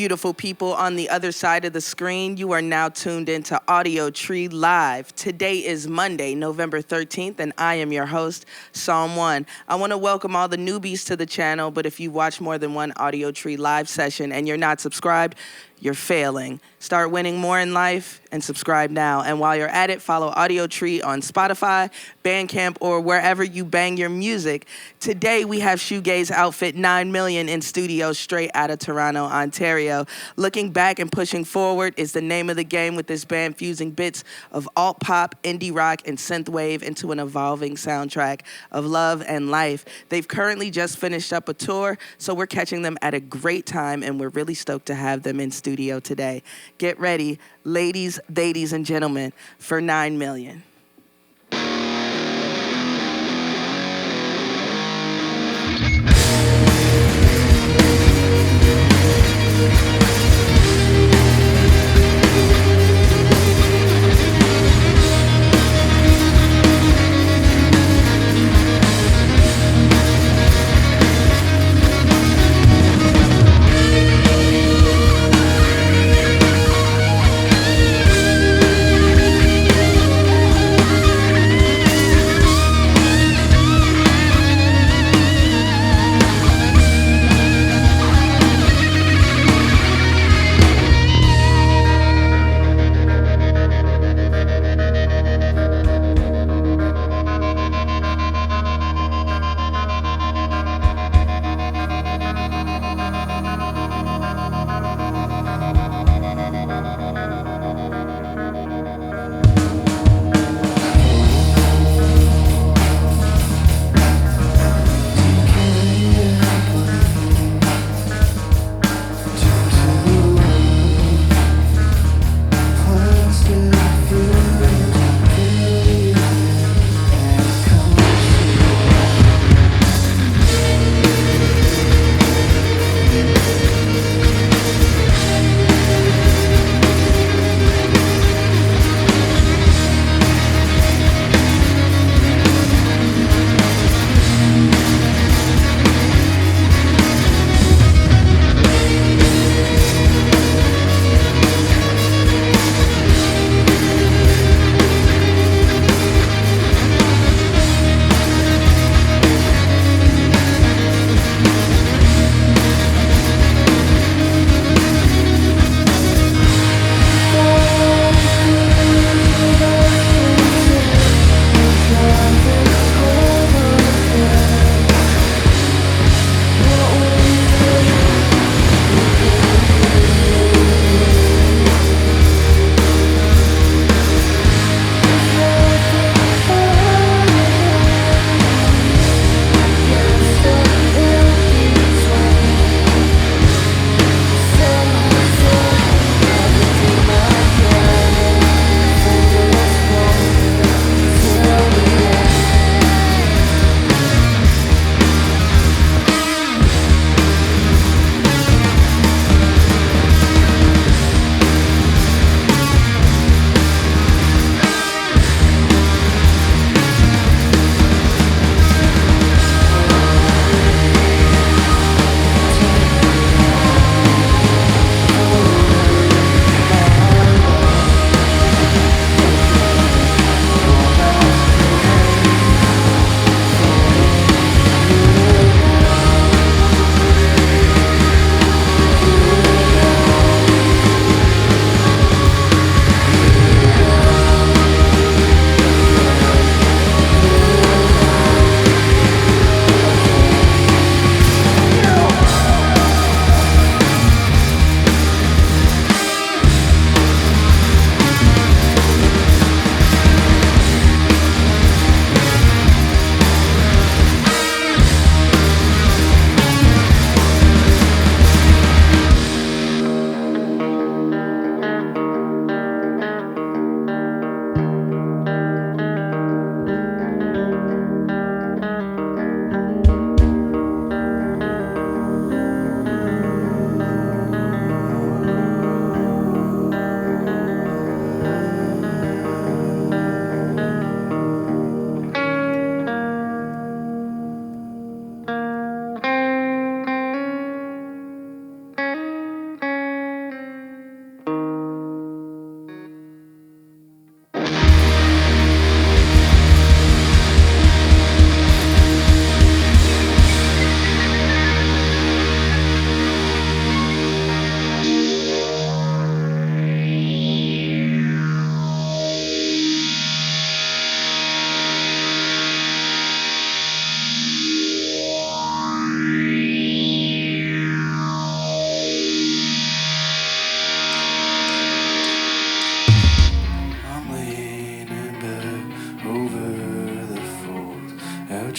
beautiful people on the other side of the screen. You are now tuned into Audiotree Live. Today is Monday, November 13th, and I am your host, Psalm 1. I want to welcome all the newbies to the channel, but if you watch more than one Audiotree Live session and you're not subscribed, you're failing. Start winning more in life and subscribe now. And while you're at it, follow Audiotree on Spotify, Bandcamp, or wherever you bang your music. Today we have shoegaze outfit 9Million in studio straight out of Toronto, Ontario. Looking back and pushing forward is the name of the game, with this band fusing bits of alt pop, indie rock, and synthwave into an evolving soundtrack of love and life. They've currently just finished up a tour, so we're catching them at a great time, and we're really stoked to have them in studio today. Get ready, ladies, and gentlemen, for 9Million.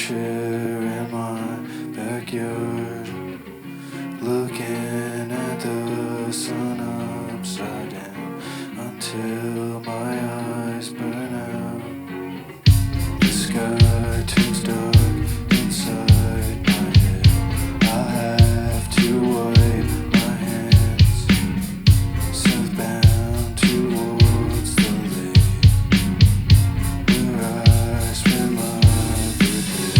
chair in my backyard, looking at the sun upside down until my eyes burn out. The sky turns dark inside my head. I have to wipe my hands, southbound towards the lake, where I spend my birthday.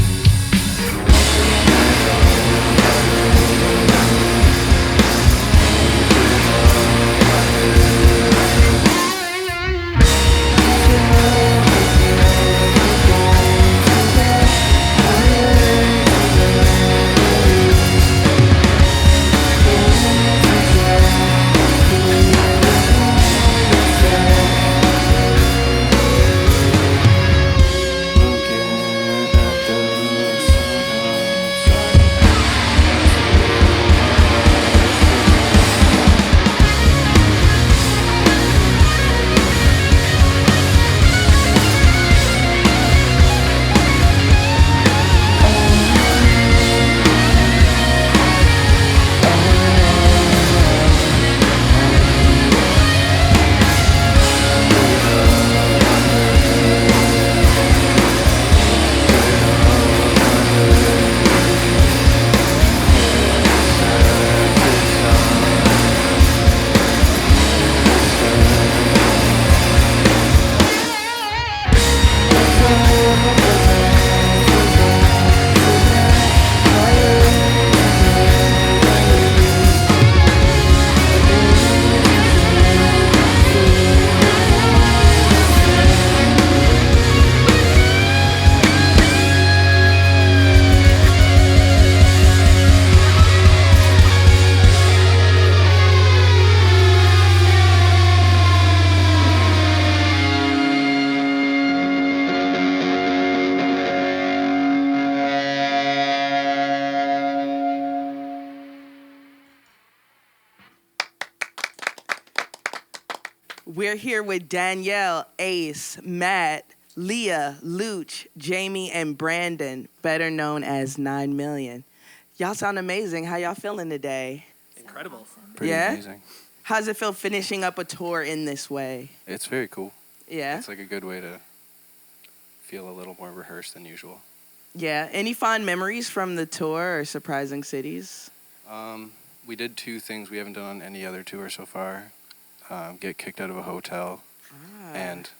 We're here with Danielle, Ace, Matt, Leah, Luch, Jamie, and Brandon, better known as 9Million. Y'all sound amazing. How y'all feeling today? Incredible. Pretty amazing. How's it feel finishing up a tour in this way? It's very cool. Yeah? It's like a good way to feel a little more rehearsed than usual. Yeah. Any fond memories from the tour or surprising cities? We did two things we haven't done on any other tour so far. Get kicked out of a hotel and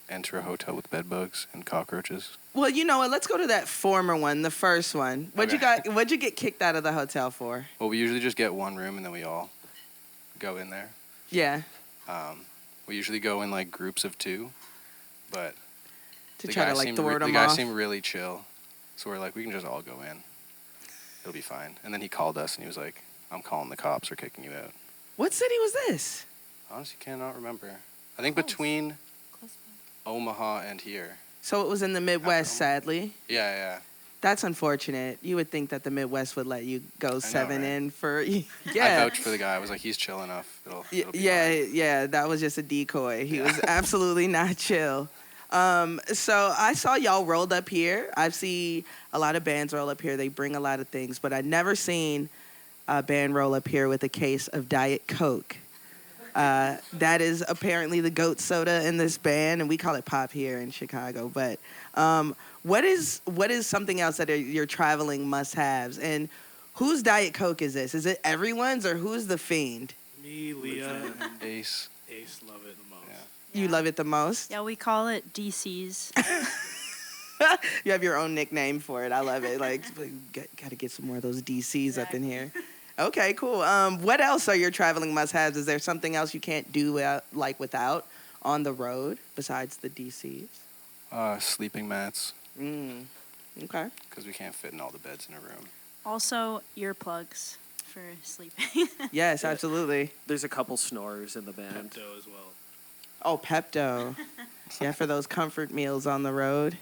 enter a hotel with bed bugs and cockroaches. Well, you know what? Let's go to that former one, the first one. What'd you get kicked out of the hotel for? Well, we usually just get one room and then we all go in there. Yeah. We usually go in like groups of two, but To try to like thwart the them guy off. seemed really chill, so we're like, we can just all go in. It'll be fine. And then he called us and he was like, I'm calling the cops or kicking you out. What city was this? Honestly, cannot remember. I think between Omaha and here. So it was in the Midwest, sadly. Yeah. That's unfortunate. You would think that the Midwest would let you go 7 right? in for I yeah. vouched for the guy. I was like, he's chill enough. It'll be fine. Yeah. That was just a decoy. He was absolutely not chill. So I saw y'all rolled up here. I see a lot of bands roll up here. They bring a lot of things, but I've never seen a band roll up here with a case of Diet Coke. That is apparently the goat soda in this band, and we call it pop here in Chicago. But what is something else that are your traveling must-haves? And whose Diet Coke is this? Is it everyone's, or who's the fiend? Me, Leah, and Ace. Ace love it the most. Yeah. You love it the most? Yeah, we call it DC's. You have your own nickname for it. I love it. Like, got to get some more of those DCs up in here. Okay, cool. What else are your traveling must-haves? Is there something else you can't do without on the road besides the DCs? Sleeping mats. Okay. Because we can't fit in all the beds in a room. Also, earplugs for sleeping. Yes, absolutely. There's a couple snorers in the band. Pepto as well. Oh, Pepto. Yeah, for those comfort meals on the road.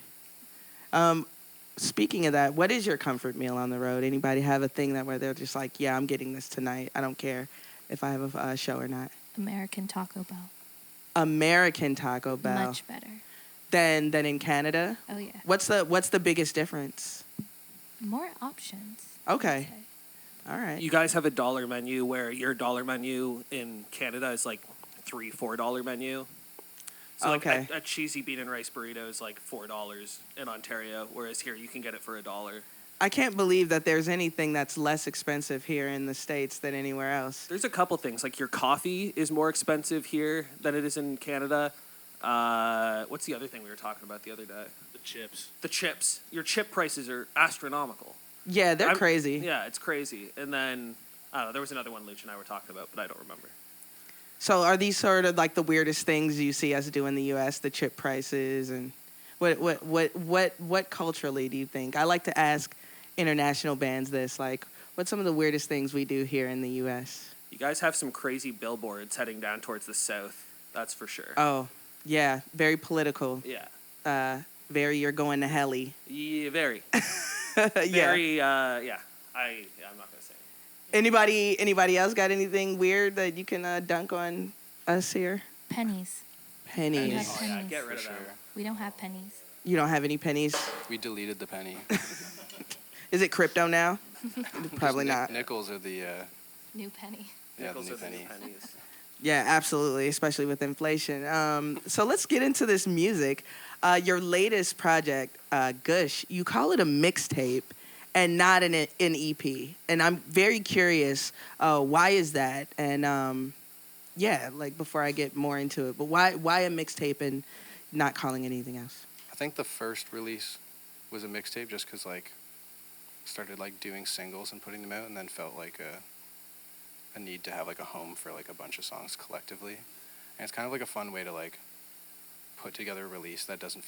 Speaking of that, what is your comfort meal on the road? Anybody have a thing that where they're just like, yeah, I'm getting this tonight. I don't care if I have a show or not. American Taco Bell. American Taco Bell. Much better. than in Canada? Oh yeah. What's the biggest difference? More options. I would Okay. say. All right. You guys have a dollar menu where your dollar menu in Canada is like $3-4 menu. So Okay. like a cheesy bean and rice burrito is like $4 in Ontario, whereas here you can get it for $1. I can't believe that there's anything that's less expensive here in the States than anywhere else. There's a couple things, like your coffee is more expensive here than it is in Canada. What's the other thing we were talking about the other day? The chips. The chips. Your chip prices are astronomical. Yeah, they're crazy. Yeah, it's crazy. And then, I don't know, there was another one Luch and I were talking about, but I don't remember. So are these sort of like the weirdest things you see us do in the U.S., the chip prices, and what culturally do you think? I like to ask international bands this, like, what's some of the weirdest things we do here in the U.S.? You guys have some crazy billboards heading down towards the south, that's for sure. Oh, yeah, very political. Yeah. Very you're going to helly. Yeah, very. Yeah. Very, yeah. I'm not going to say. Anybody else got anything weird that you can dunk on us here? Pennies. Pennies. We have Oh, yeah, pennies. get rid For of them. sure. We don't have pennies. You don't have any pennies? We deleted the penny. Is it crypto now? Probably Just not. Nickels are the New penny. the Nickels new are the new penny. pennies. Yeah, absolutely, especially with inflation. So let's get into this music. Your latest project, Gush, you call it a mixtape and not an EP. And I'm very curious, why is that? And yeah, like before I get more into it, but why a mixtape and not calling it anything else? I think the first release was a mixtape just because, like, started, like, doing singles and putting them out, and then felt like a need to have, like, a home for, like, a bunch of songs collectively. And it's kind of like a fun way to, like, put together a release that doesn't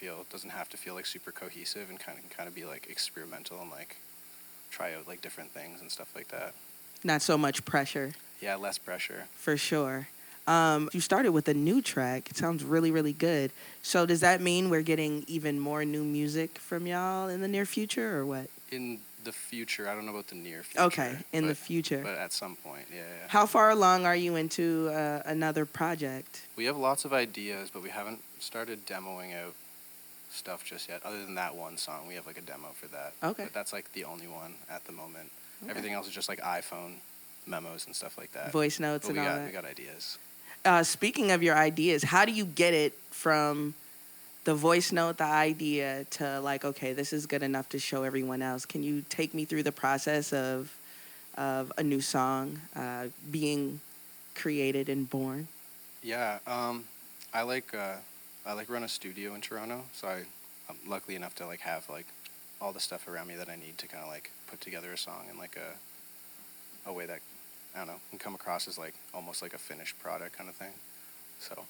have to feel, like, super cohesive, and can kind of be, like, experimental and, like, try out, like, different things and stuff like that. Not so much pressure. Yeah, less pressure. For sure. You started with a new track. It sounds really, really good. So does that mean we're getting even more new music from y'all in the near future, or what? In the future, I don't know about the near future. Okay, in the but- future. But at some point, yeah. How far along are you into another project? We have lots of ideas, but we haven't started demoing out stuff just yet. Other than that one song, we have like a demo for that. Okay. But that's like the only one at the moment. Okay. Everything else is just like iPhone memos and stuff like that. Voice notes But and all we that. got ideas. Speaking of your ideas, how do you get it from the voice note, the idea, to like, okay, this is good enough to show everyone else? Can you take me through the process of a new song being created and born? Yeah. I like run a studio in Toronto, so I'm lucky enough to like have like all the stuff around me that I need to kind of like put together a song in like a way that, I don't know, can come across as like almost like a finished product kind of thing. So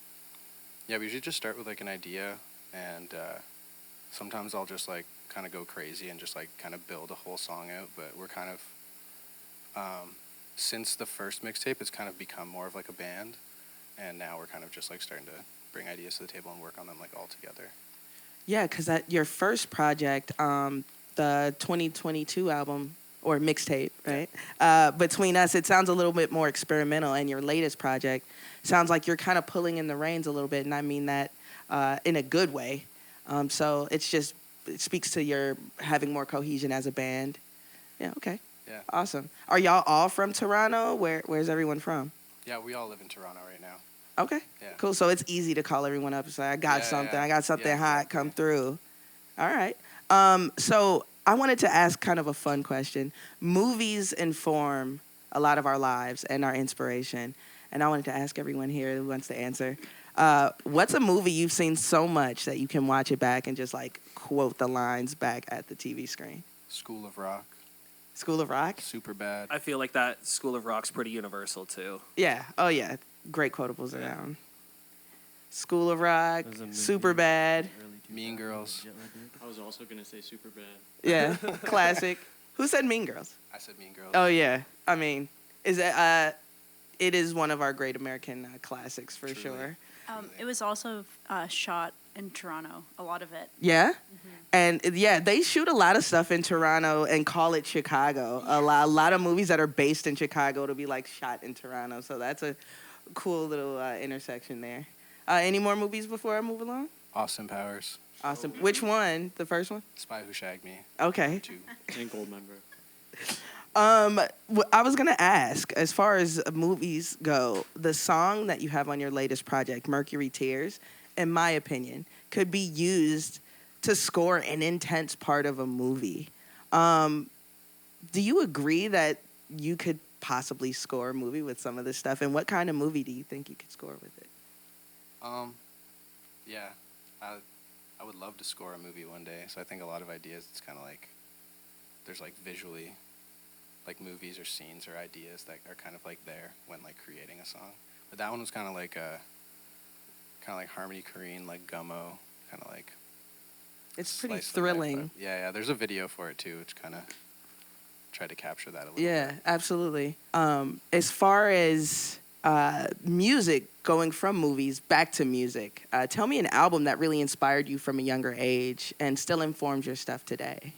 yeah, we usually just start with like an idea, and sometimes I'll just like kind of go crazy and just like kind of build a whole song out. But we're kind of since the first mixtape, it's kind of become more of like a band, and now we're kind of just like starting to bring ideas to the table and work on them like all together. Yeah, because at your first project, the 2022 album, or mixtape, right? Between Us, it sounds a little bit more experimental, and your latest project sounds like you're kind of pulling in the reins a little bit, and I mean that in a good way. So it speaks to your having more cohesion as a band. Yeah, okay. Yeah. Awesome. Are y'all all from Toronto? Where's everyone from? Yeah, we all live in Toronto right now. Okay, Yeah. cool. So it's easy to call everyone up and say, I got Yeah, something, yeah. I got something Yeah, hot, exactly. come through. All right. So I wanted to ask kind of a fun question. Movies inform a lot of our lives and our inspiration. And I wanted to ask everyone here who wants to answer, what's a movie you've seen so much that you can watch it back and just like quote the lines back at the TV screen? School of Rock, School of Rock? super bad. I feel like that School of Rock's pretty universal, too. Yeah. Oh, yeah. Great quotables Yeah. around. School of Rock, super bad. Mean Girls. I was also gonna say super bad. Yeah, classic. Who said Mean Girls? I said Mean Girls. Oh yeah, I mean, it is one of our great American classics for Truly. sure. It was also shot in Toronto, a lot of it. Yeah, and yeah, they shoot a lot of stuff in Toronto and call it Chicago. A lot of movies that are based in Chicago to be like shot in Toronto. So that's a cool little intersection there. Any more movies before I move along? Austin Powers, Awesome. Which one? The first one? Spy Who Shagged Me. Okay. 2. And gold member. I was gonna ask, as far as movies go, the song that you have on your latest project, Mercury Tears, in my opinion, could be used to score an intense part of a movie. Do you agree that you could possibly score a movie with some of this stuff? And what kind of movie do you think you could score with it? Yeah, I would love to score a movie one day. So I think a lot of ideas, it's kind of like, there's like visually, like movies or scenes or ideas that are kind of like there when like creating a song. But that one was kind of like Harmony Korine, like Gummo, kind of like. It's pretty slice of life thrilling. vibe. Yeah. There's a video for it too, which kind of tried to capture that a little Yeah, bit. absolutely. As far as music, going from movies back to music, tell me an album that really inspired you from a younger age and still informs your stuff today.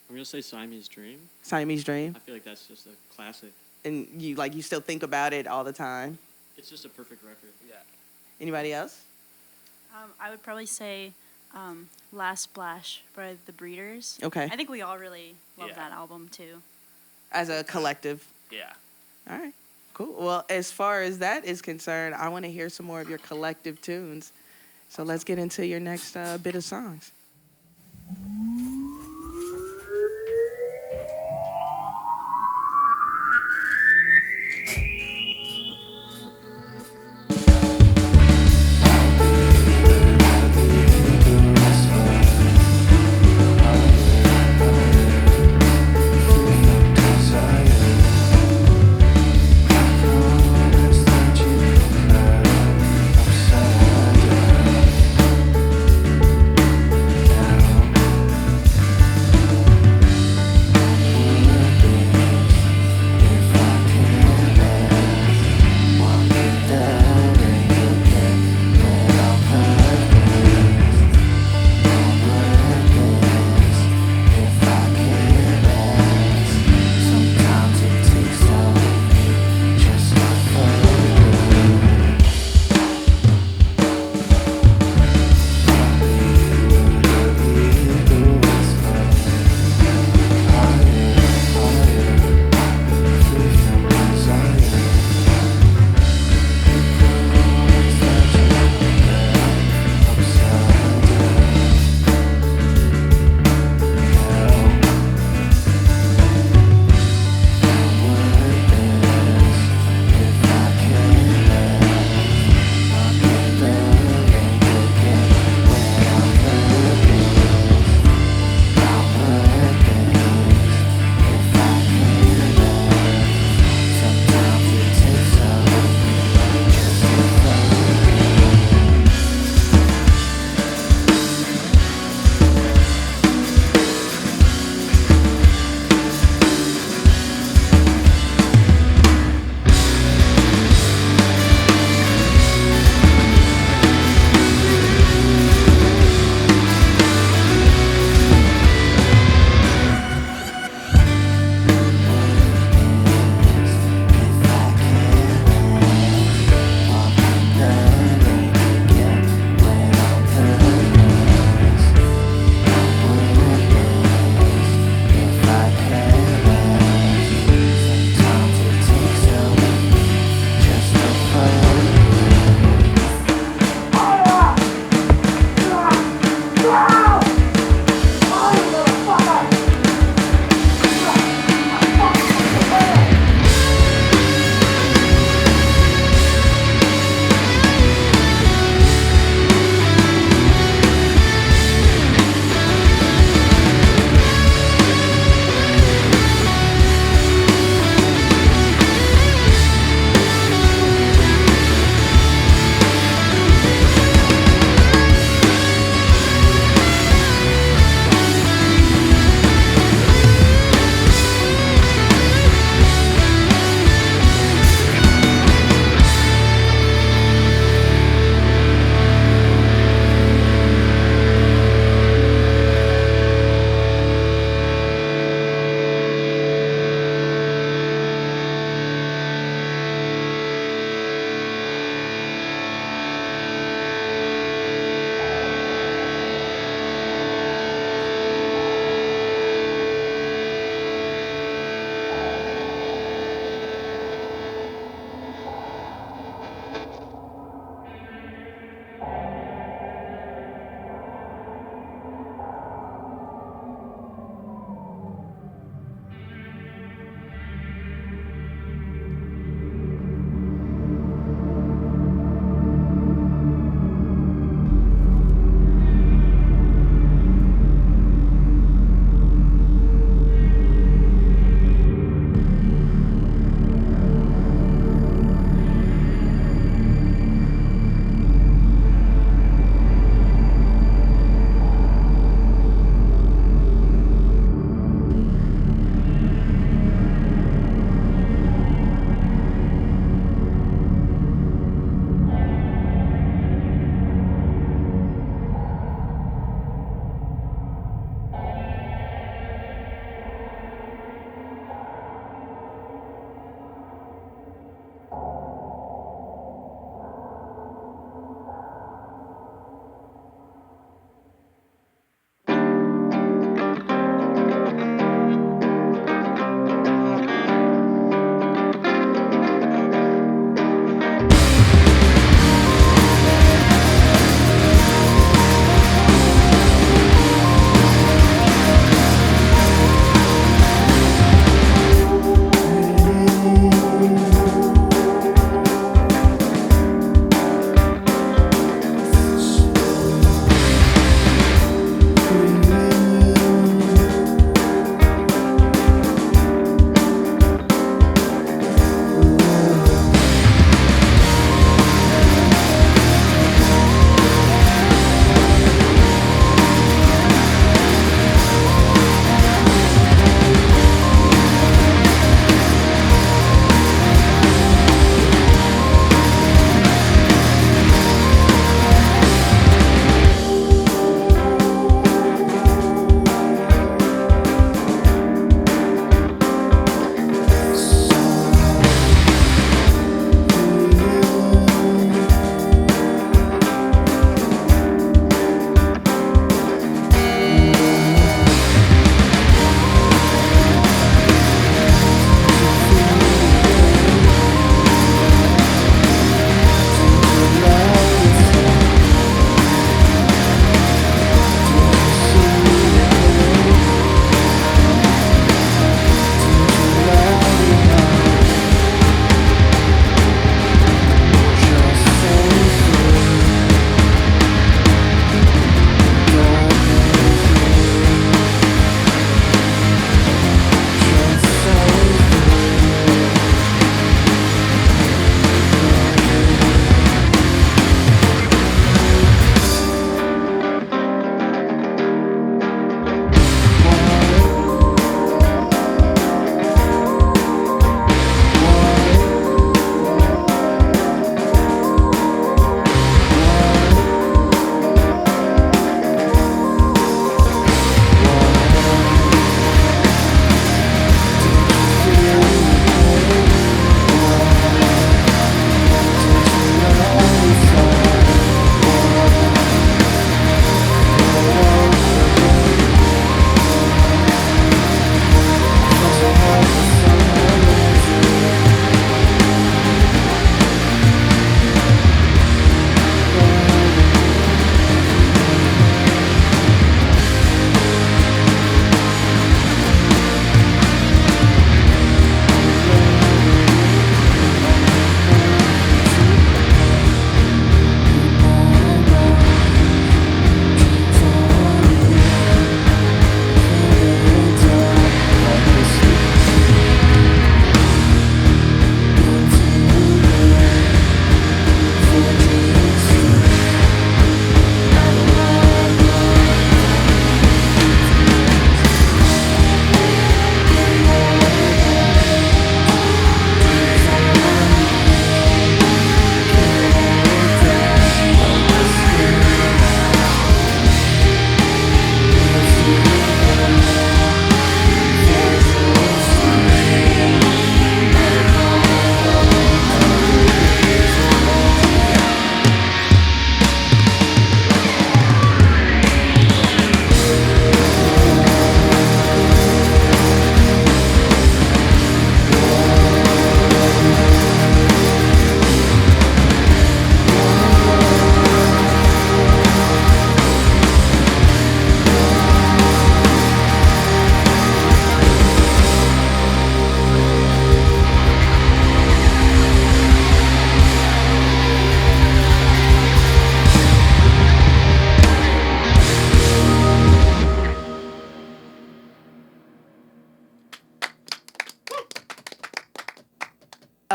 I'm gonna say Siamese Dream. Siamese Dream? I feel like that's just a classic. And you still think about it all the time? It's just a perfect record. Yeah. Anybody else? I would probably say Last Splash by The Breeders. Okay. I think we all really love Yeah. that album too. As a collective. Yeah. All right. Cool. Well, as far as that is concerned, I want to hear some more of your collective tunes. So let's get into your next bit of songs. Upside down.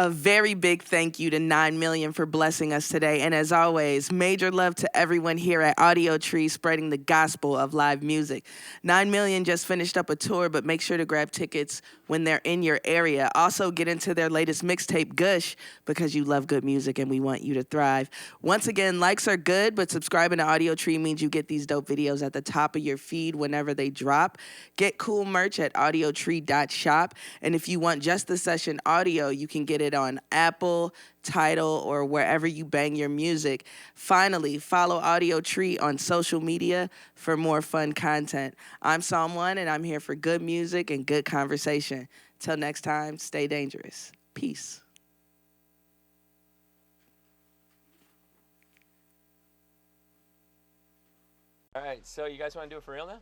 A very big thank you to 9Million for blessing us today. And as always, major love to everyone here at Audiotree spreading the gospel of live music. 9Million just finished up a tour, but make sure to grab tickets when they're in your area. Also, get into their latest mixtape, Gush, because you love good music and we want you to thrive. Once again, likes are good, but subscribing to Audiotree means you get these dope videos at the top of your feed whenever they drop. Get cool merch at audiotree.shop. And if you want just the session audio, you can get it on Apple, Tidal, or wherever you bang your music. Finally, follow Audiotree on social media for more fun content. I'm Psalm 1, and I'm here for good music and good conversation. Till next time, stay dangerous. Peace. All right, so you guys want to do it for real now?